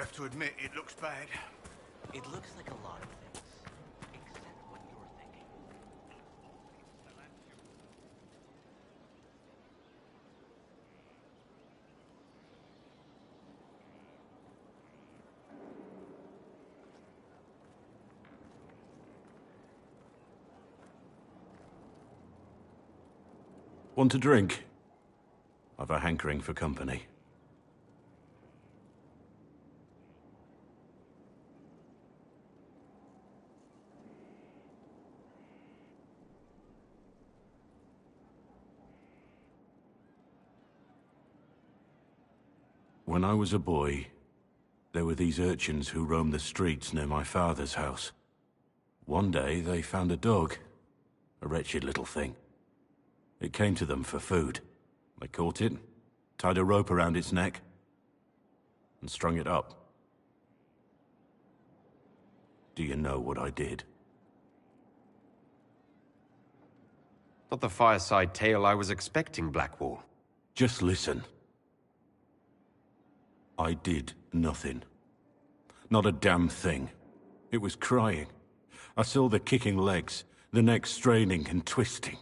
have to admit, it looks bad. It looks like a lot of things, except what you're thinking. Want a drink? I've a hankering for company. When I was a boy, there were these urchins who roamed the streets near my father's house. One day, they found a dog. A wretched little thing. It came to them for food. They caught it, tied a rope around its neck, and strung it up. Do you know what I did? Not the fireside tale I was expecting, Blackwall. Just listen. I did nothing. Not a damn thing. It was crying. I saw the kicking legs, the neck straining and twisting.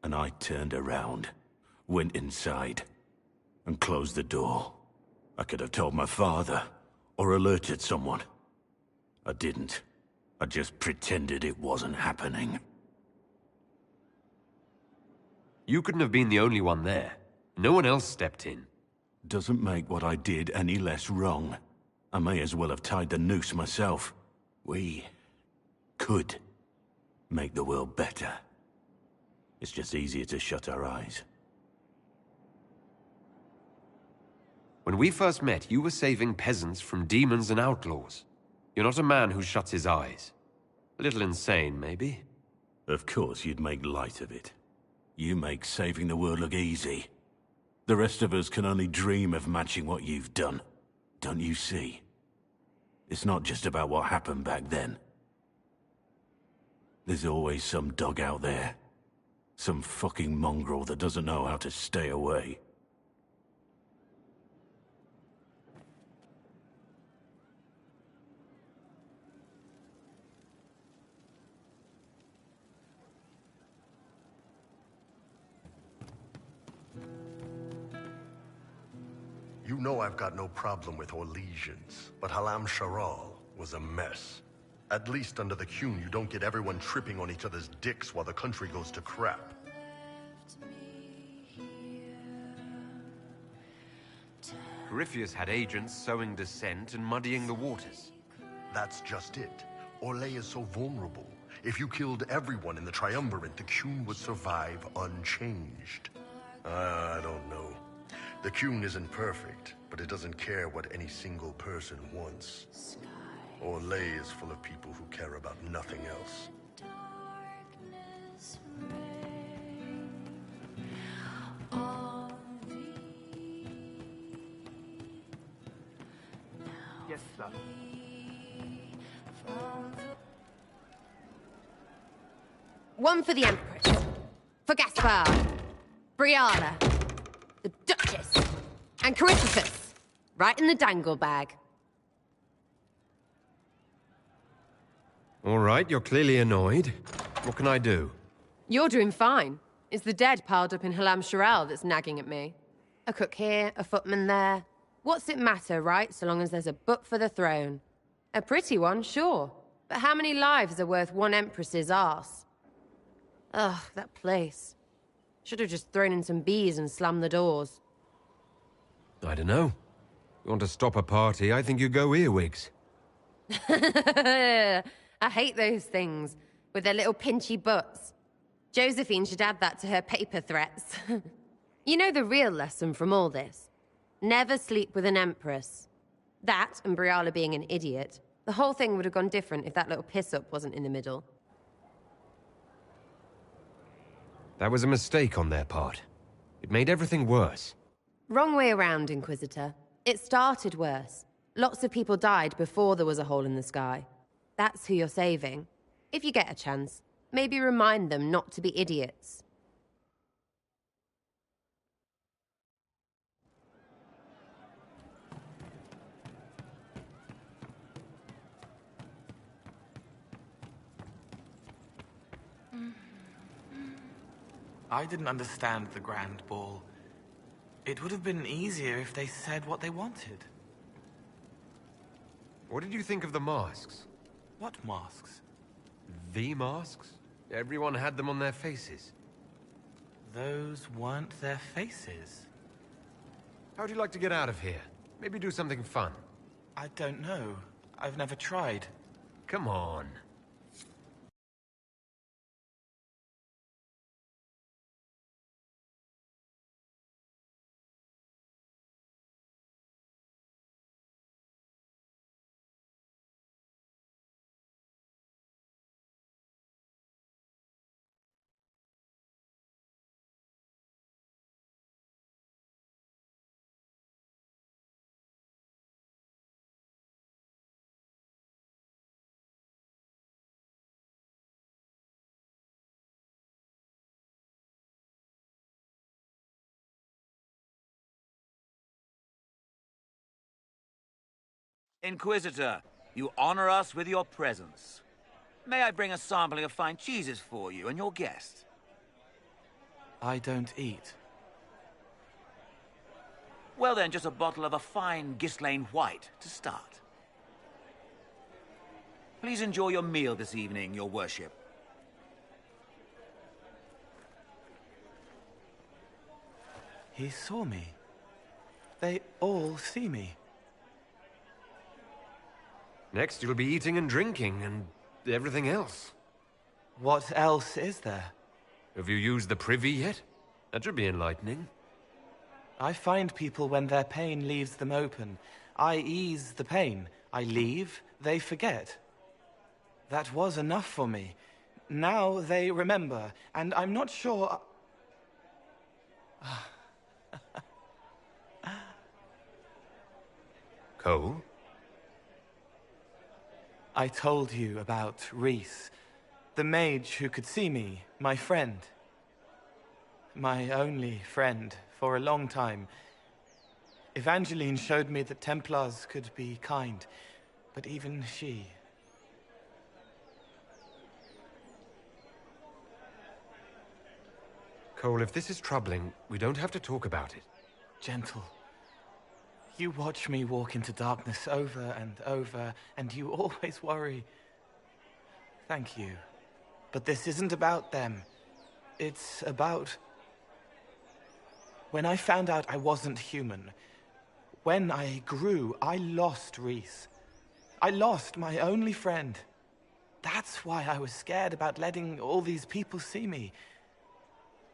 And I turned around, went inside, and closed the door. I could have told my father, or alerted someone. I didn't. I just pretended it wasn't happening. You couldn't have been the only one there. No one else stepped in. Doesn't make what I did any less wrong. I may as well have tied the noose myself. We could make the world better. It's just easier to shut our eyes. When we first met, you were saving peasants from demons and outlaws. You're not a man who shuts his eyes. A little insane, maybe? Of course you'd make light of it. You make saving the world look easy. The rest of us can only dream of matching what you've done. Don't you see? It's not just about what happened back then. There's always some dog out there. Some fucking mongrel that doesn't know how to stay away. You know I've got no problem with Orlesians, but Halam Sharal was a mess. At least under the Qun, you don't get everyone tripping on each other's dicks while the country goes to crap. Corypheus had agents sowing dissent and muddying the waters. That's just it. Orlais is so vulnerable. If you killed everyone in the Triumvirate, the Qun would survive unchanged. I don't know. The Qun isn't perfect, but it doesn't care what any single person wants. Orlais is full of people who care about nothing else. Yes, sir. One for the Empress. For Gaspard. Briala. The Duchess. And Corypheus. Right in the dangle bag. All right, you're clearly annoyed. What can I do? You're doing fine. It's the dead piled up in Halam Sharal that's nagging at me. A cook here, a footman there. What's it matter, right, so long as there's a butt for the throne? A pretty one, sure. But how many lives are worth one empress's arse? Ugh, that place. Should have just thrown in some bees and slammed the doors. I don't know. You want to stop a party, I think you go earwigs. I hate those things, with their little pinchy butts. Josephine should add that to her paper threats. You know the real lesson from all this? Never sleep with an empress. That, and Briala being an idiot. The whole thing would have gone different if that little piss-up wasn't in the middle. That was a mistake on their part. It made everything worse. Wrong way around, Inquisitor. It started worse. Lots of people died before there was a hole in the sky. That's who you're saving. If you get a chance, maybe remind them not to be idiots. I didn't understand the Grand Ball. It would have been easier if they said what they wanted. What did you think of the masks? What masks? The masks? Everyone had them on their faces. Those weren't their faces. How'd you like to get out of here? Maybe do something fun. I don't know. I've never tried. Come on. Inquisitor, you honor us with your presence. May I bring a sampling of fine cheeses for you and your guest? I don't eat. Well then, just a bottle of a fine Gislaine White to start. Please enjoy your meal this evening, your worship. He saw me. They all see me. Next, you'll be eating and drinking and everything else. What else is there? Have you used the privy yet? That should be enlightening. I find people when their pain leaves them open. I ease the pain. I leave, they forget. That was enough for me. Now they remember, and I'm not sure... Cole? I told you about Reese, the mage who could see me, my friend. My only friend for a long time. Evangeline showed me that Templars could be kind, but even she... Cole, if this is troubling, we don't have to talk about it. Gentle. You watch me walk into darkness over and over, and you always worry. Thank you. But this isn't about them. It's about... When I found out I wasn't human, when I grew, I lost Reese. I lost my only friend. That's why I was scared about letting all these people see me.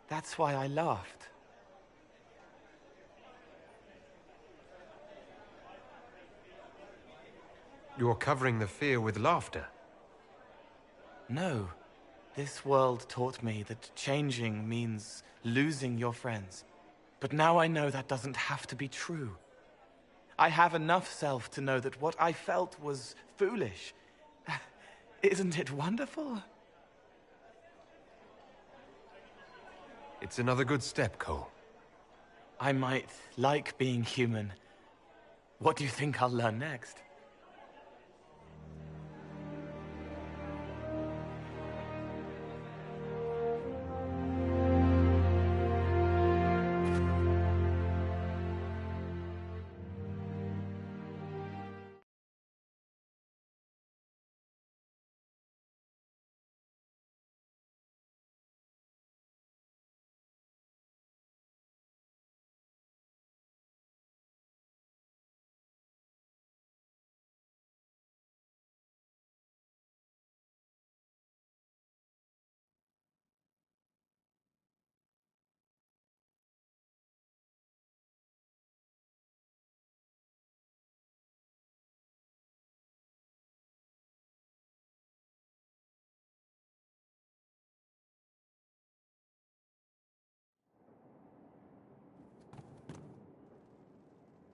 That's why I laughed. You're covering the fear with laughter. No. This world taught me that changing means losing your friends. But now I know that doesn't have to be true. I have enough self to know that what I felt was foolish. Isn't it wonderful? It's another good step, Cole. I might like being human. What do you think I'll learn next?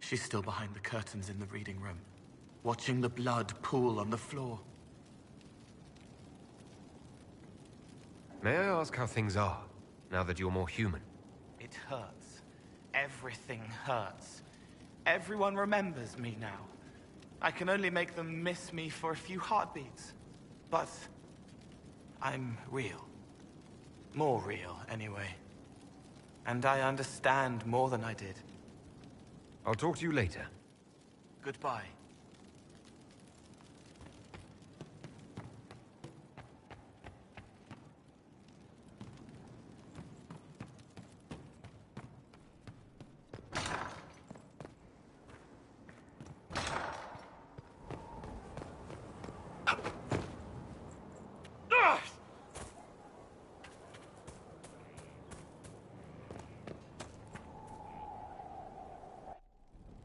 She's still behind the curtains in the reading room, watching the blood pool on the floor. May I ask how things are, now that you're more human? It hurts. Everything hurts. Everyone remembers me now. I can only make them miss me for a few heartbeats. But I'm real. More real, anyway. and I understand more than I did. I'll talk to you later. Goodbye.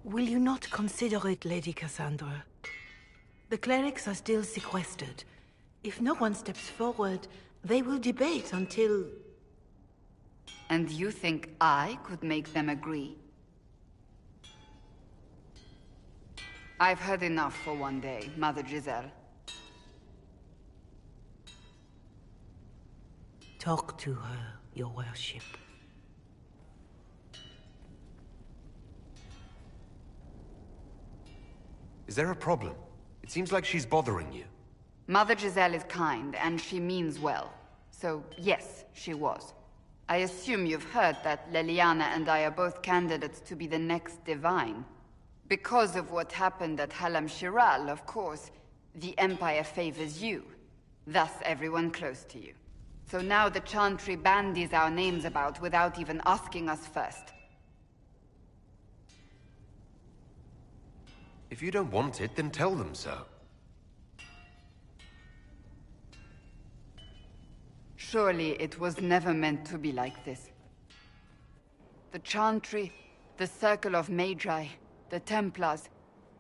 Will you not consider it, Lady Cassandra? The clerics are still sequestered. If no one steps forward, they will debate until... And you think I could make them agree? I've heard enough for one day, Mother Giselle. Talk to her, your worship. Is there a problem? It seems like she's bothering you. Mother Giselle is kind, and she means well. So, yes, she was. I assume you've heard that Leliana and I are both candidates to be the next Divine. Because of what happened at Halam Shiral, of course, the Empire favors you. Thus, everyone close to you. So now the Chantry bandies our names about without even asking us first. If you don't want it, then tell them so. Surely it was never meant to be like this. The Chantry, the Circle of Magi, the Templars,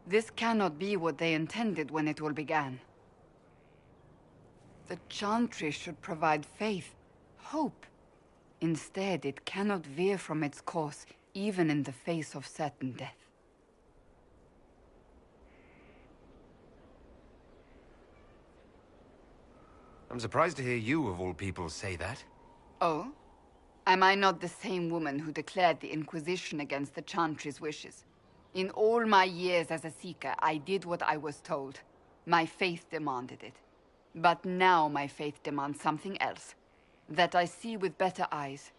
this cannot be what they intended when it all began. The Chantry should provide faith, hope. Instead, it cannot veer from its course, even in the face of certain death. I'm surprised to hear you, of all people, say that. Oh? Am I not the same woman who declared the Inquisition against the Chantry's wishes? In all my years as a Seeker, I did what I was told. My faith demanded it. But now my faith demands something else. That I see with better eyes.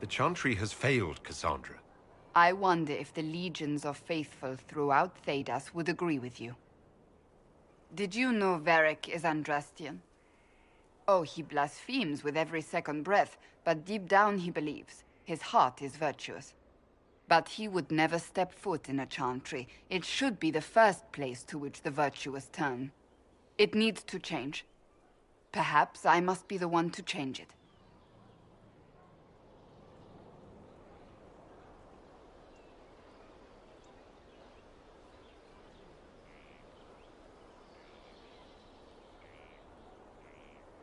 The Chantry has failed, Cassandra. I wonder if the legions of faithful throughout Thedas would agree with you. Did you know Varric is Andrastian? Oh, he blasphemes with every second breath, but deep down he believes. His heart is virtuous. But he would never step foot in a Chantry. It should be the first place to which the virtuous turn. It needs to change. Perhaps I must be the one to change it.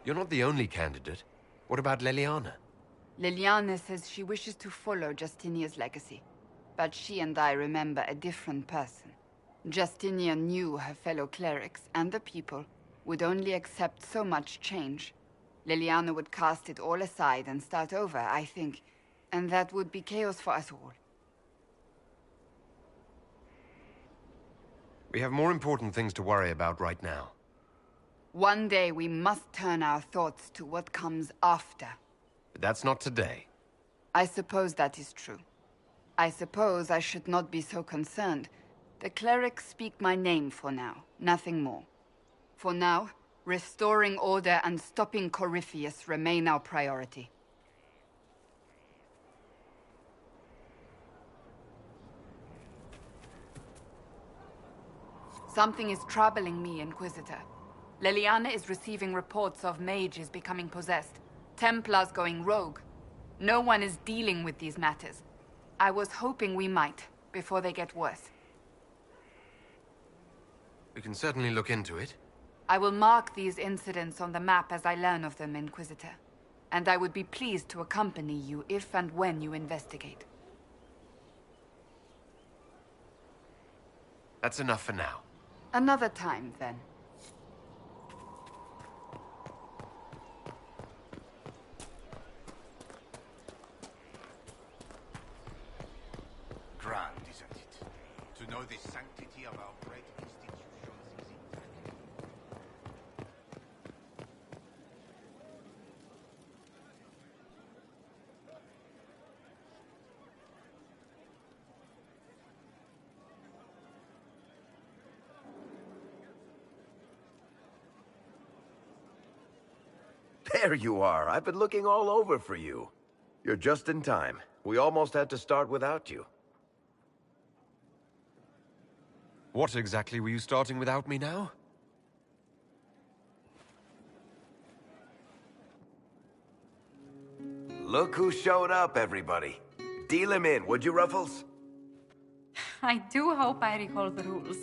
You're not the only candidate. What about Leliana? Leliana says she wishes to follow Justinia's legacy. But she and I remember a different person. Justinia knew her fellow clerics and the people would only accept so much change. Leliana would cast it all aside and start over, I think. And that would be chaos for us all. We have more important things to worry about right now. One day we must turn our thoughts to what comes after. But that's not today. I suppose that is true. I suppose I should not be so concerned. The clerics speak my name for now, nothing more. For now, restoring order and stopping Corypheus remain our priority. Something is troubling me, Inquisitor. Leliana is receiving reports of mages becoming possessed, Templars going rogue. No one is dealing with these matters. I was hoping we might, before they get worse. We can certainly look into it. I will mark these incidents on the map as I learn of them, Inquisitor. And I would be pleased to accompany you if and when you investigate. That's enough for now. Another time, then. Grand, isn't it? To know know the sanctity of our great institutions is invaluable. There you are. I've been looking all over for you. You're just in time. We almost had to start without you. What exactly were you starting without me now? Look who showed up, everybody. Deal him in, would you, Ruffles? I do hope I recall the rules.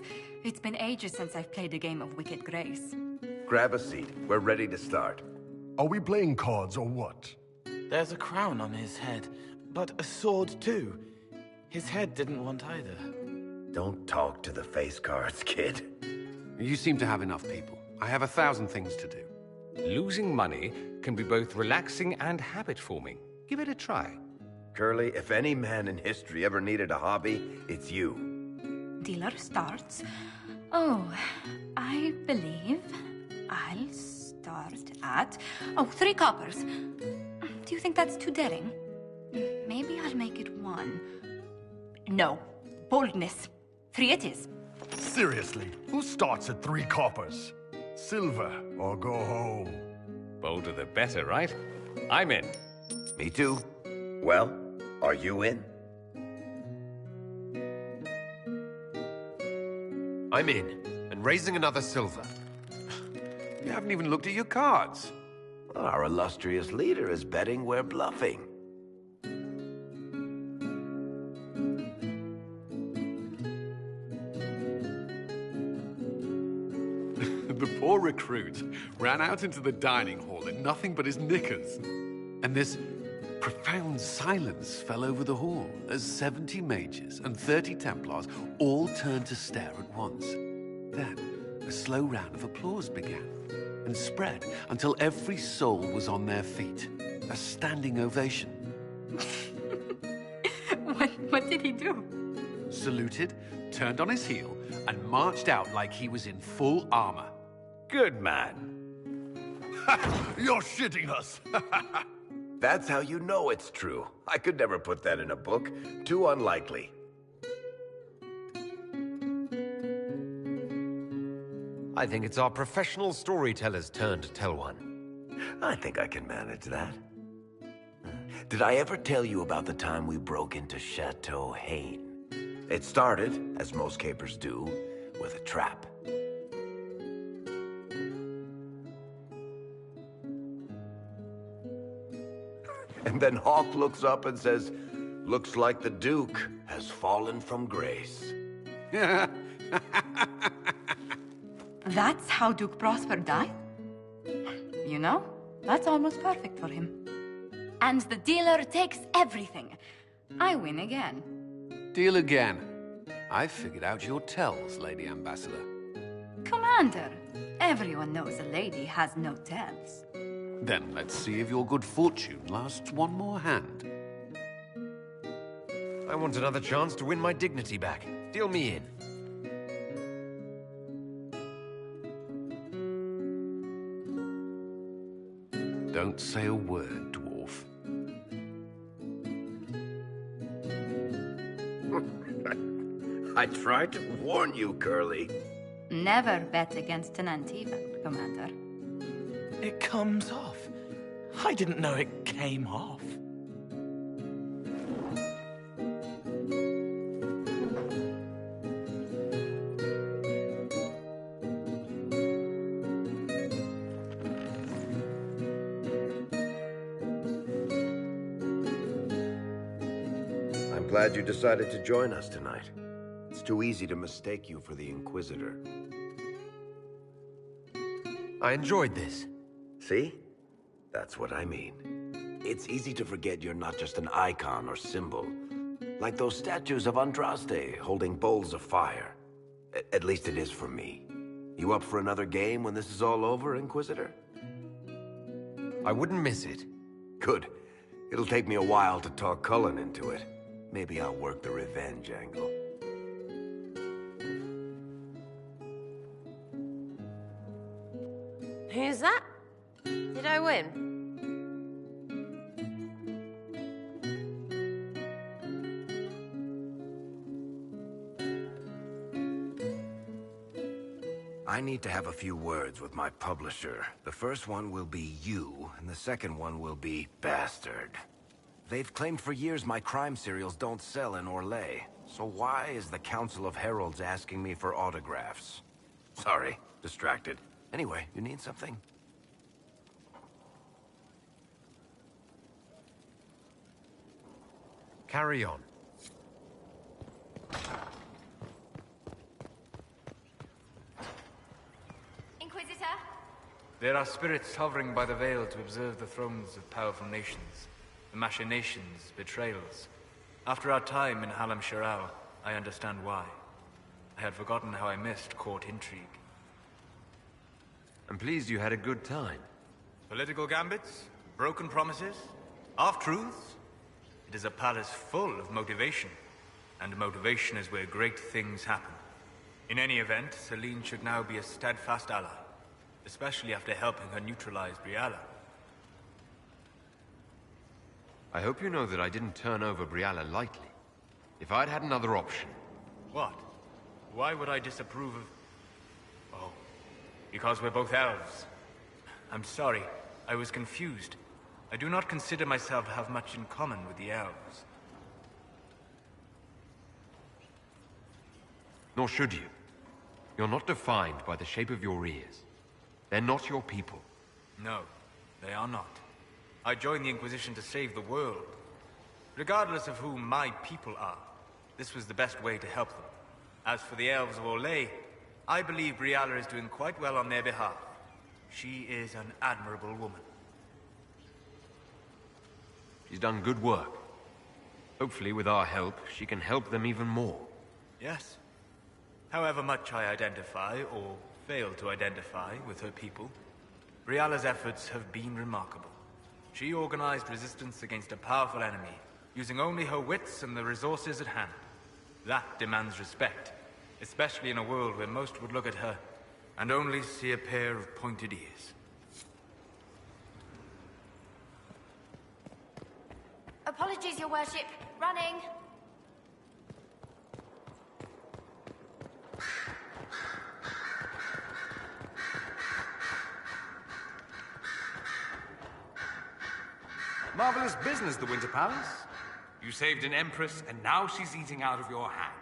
It's been ages since I've played a game of Wicked Grace. Grab a seat. We're ready to start. Are we playing cards or what? There's a crown on his head, but a sword too. His head didn't want either. Don't talk to the face cards, kid. You seem to have enough people. I have 1,000 things to do. Losing money can be both relaxing and habit-forming. Give it a try. Curly, if any man in history ever needed a hobby, it's you. Dealer starts. Oh, I believe I'll start at... Oh, 3 coppers. Do you think that's too daring? Maybe I'll make it 1. No. Boldness. 3 it is. Seriously, who starts at 3 coppers? Silver or go home? Bolder the better, right? I'm in. Me too. Well, are you in? I'm in, and raising another silver. You haven't even looked at your cards. Our illustrious leader is betting we're bluffing. The poor recruit ran out into the dining hall in nothing but his knickers. And this profound silence fell over the hall as 70 mages and 30 Templars all turned to stare at once. Then, a slow round of applause began and spread until every soul was on their feet. A standing ovation. What did he do? Saluted, turned on his heel, and marched out like he was in full armor. Good man. You're shitting us. That's how you know it's true. I could never put that in a book. Too unlikely. I think it's our professional storyteller's turn to tell one. I think I can manage that. Did I ever tell you about the time we broke into Chateau Haine? It started, as most capers do, with a trap. And then Hawk looks up and says, "Looks like the Duke has fallen from grace." That's how Duke Prosper died? You know, that's almost perfect for him. And the dealer takes everything. I win again. Deal again. I've figured out your tells, Lady Ambassador. Commander, everyone knows a lady has no tells. Then let's see if your good fortune lasts one more hand. I want another chance to win my dignity back. Deal me in. Don't say a word, dwarf. I tried to warn you, Curly. Never bet against an Antivan, Commander. It comes off. I didn't know it came off. I'm glad you decided to join us tonight. It's too easy to mistake you for the Inquisitor. I enjoyed this. See? That's what I mean. It's easy to forget you're not just an icon or symbol. Like those statues of Andraste holding bowls of fire. At least it is for me. You up for another game when this is all over, Inquisitor? I wouldn't miss it. Good. It'll take me a while to talk Cullen into it. Maybe I'll work the revenge angle. Who's that? Did I win? I need to have a few words with my publisher. The first one will be you, and the second one will be Bastard. They've claimed for years my crime serials don't sell in Orlais. So why is the Council of Heralds asking me for autographs? Sorry, distracted. Anyway, you need something? Carry on. Inquisitor? There are spirits hovering by the veil to observe the thrones of powerful nations, the machinations, betrayals. After our time in Halam Shiral, I understand why. I had forgotten how I missed court intrigue. I'm pleased you had a good time. Political gambits, broken promises, half-truths. It is a palace full of motivation, and motivation is where great things happen. In any event, Celine should now be a steadfast ally, especially after helping her neutralize Briala. I hope you know that I didn't turn over Briala lightly. If I'd had another option... What? Why would I disapprove of... Oh, because we're both elves. I'm sorry, I was confused. I do not consider myself to have much in common with the elves. Nor should you. You're not defined by the shape of your ears. They're not your people. No, they are not. I joined the Inquisition to save the world. Regardless of who my people are, this was the best way to help them. As for the elves of Orlais, I believe Briala is doing quite well on their behalf. She is an admirable woman. She's done good work. Hopefully, with our help, she can help them even more. Yes. However much I identify, or fail to identify, with her people, Briala's efforts have been remarkable. She organized resistance against a powerful enemy, using only her wits and the resources at hand. That demands respect, especially in a world where most would look at her and only see a pair of pointed ears. Apologies, Your Worship. Running. Marvelous business, the Winter Palace. You saved an empress, and now she's eating out of your hand.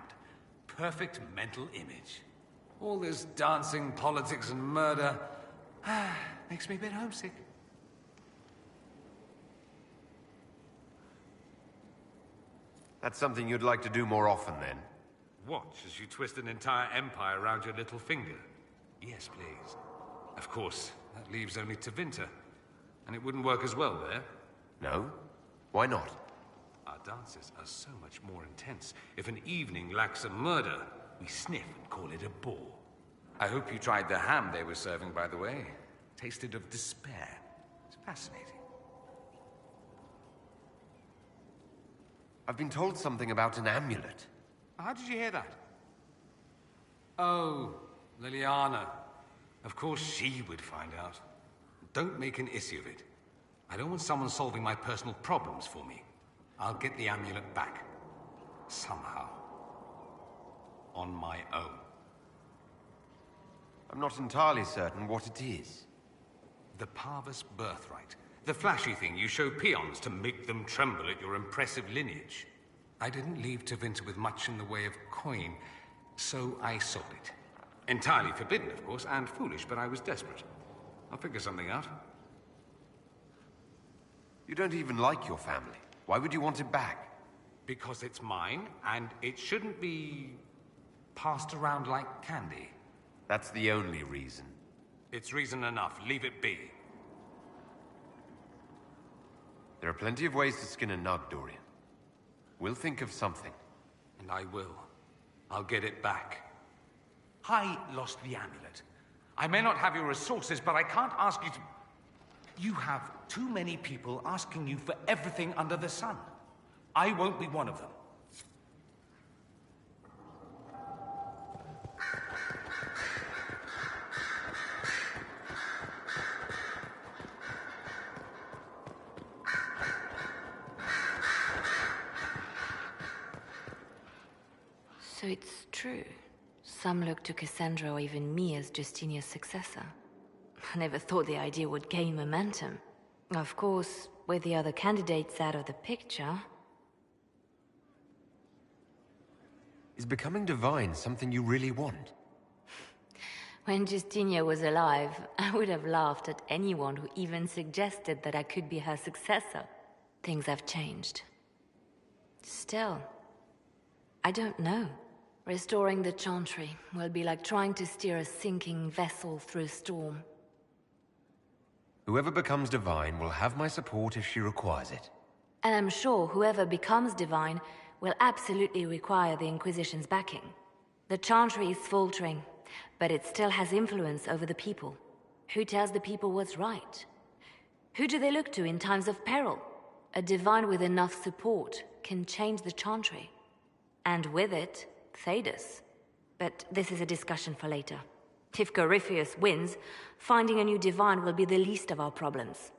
Perfect mental image. All this dancing, politics, and murder makes me a bit homesick. That's something you'd like to do more often, then? Watch as you twist an entire empire around your little finger. Yes, please. Of course, that leaves only Tevinter. And it wouldn't work as well there. No? Why not? Our dances are so much more intense. If an evening lacks a murder, we sniff and call it a bore. I hope you tried the ham they were serving, by the way. Tasted of despair. It's fascinating. I've been told something about an amulet. How did you hear that? Oh, Liliana. Of course she would find out. Don't make an issue of it. I don't want someone solving my personal problems for me. I'll get the amulet back. Somehow. On my own. I'm not entirely certain what it is. The Parvus birthright. The flashy thing you show peons to make them tremble at your impressive lineage. I didn't leave Tevinter with much in the way of coin, so I sold it. Entirely forbidden, of course, and foolish, but I was desperate. I'll figure something out. You don't even like your family. Why would you want it back? Because it's mine, and it shouldn't be passed around like candy. That's the only reason. It's reason enough. Leave it be. There are plenty of ways to skin a nug, Dorian. We'll think of something. And I will. I'll get it back. I lost the amulet. I may not have your resources, but I can't ask you to... You have too many people asking you for everything under the sun. I won't be one of them. So it's true. Some look to Cassandra or even me as Justinia's successor. I never thought the idea would gain momentum. Of course, with the other candidates out of the picture... Is becoming divine something you really want? When Justinia was alive, I would have laughed at anyone who even suggested that I could be her successor. Things have changed. Still, I don't know. Restoring the Chantry will be like trying to steer a sinking vessel through a storm. Whoever becomes divine will have my support if she requires it. And I'm sure whoever becomes divine will absolutely require the Inquisition's backing. The Chantry is faltering, but it still has influence over the people. Who tells the people what's right? Who do they look to in times of peril? A divine with enough support can change the Chantry. And with it, Thedas. But this is a discussion for later. If Corypheus wins, finding a new divine will be the least of our problems.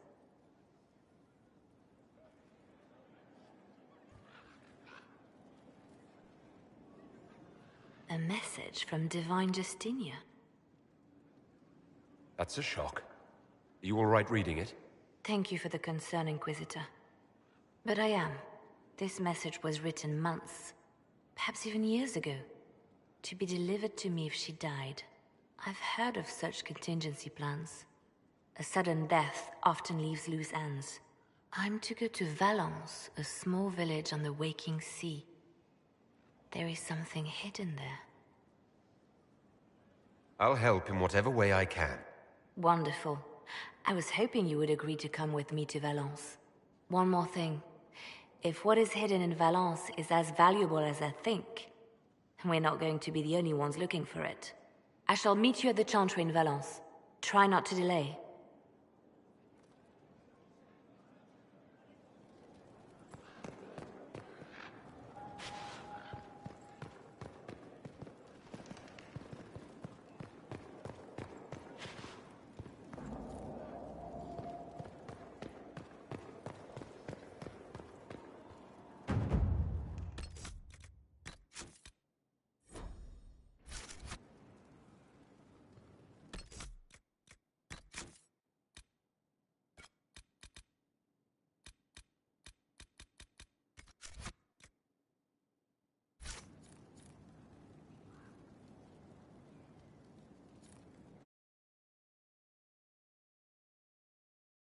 A message from Divine Justinia. That's a shock. Are you all right reading it? Thank you for the concern, Inquisitor. But I am. This message was written months, perhaps even years ago, to be delivered to me if she died. I've heard of such contingency plans. A sudden death often leaves loose ends. I'm to go to Valence, a small village on the waking sea. There is something hidden there. I'll help in whatever way I can. Wonderful. I was hoping you would agree to come with me to Valence. One more thing. If what is hidden in Valence is as valuable as I think, we're not going to be the only ones looking for it. I shall meet you at the Chantry in Valence. Try not to delay.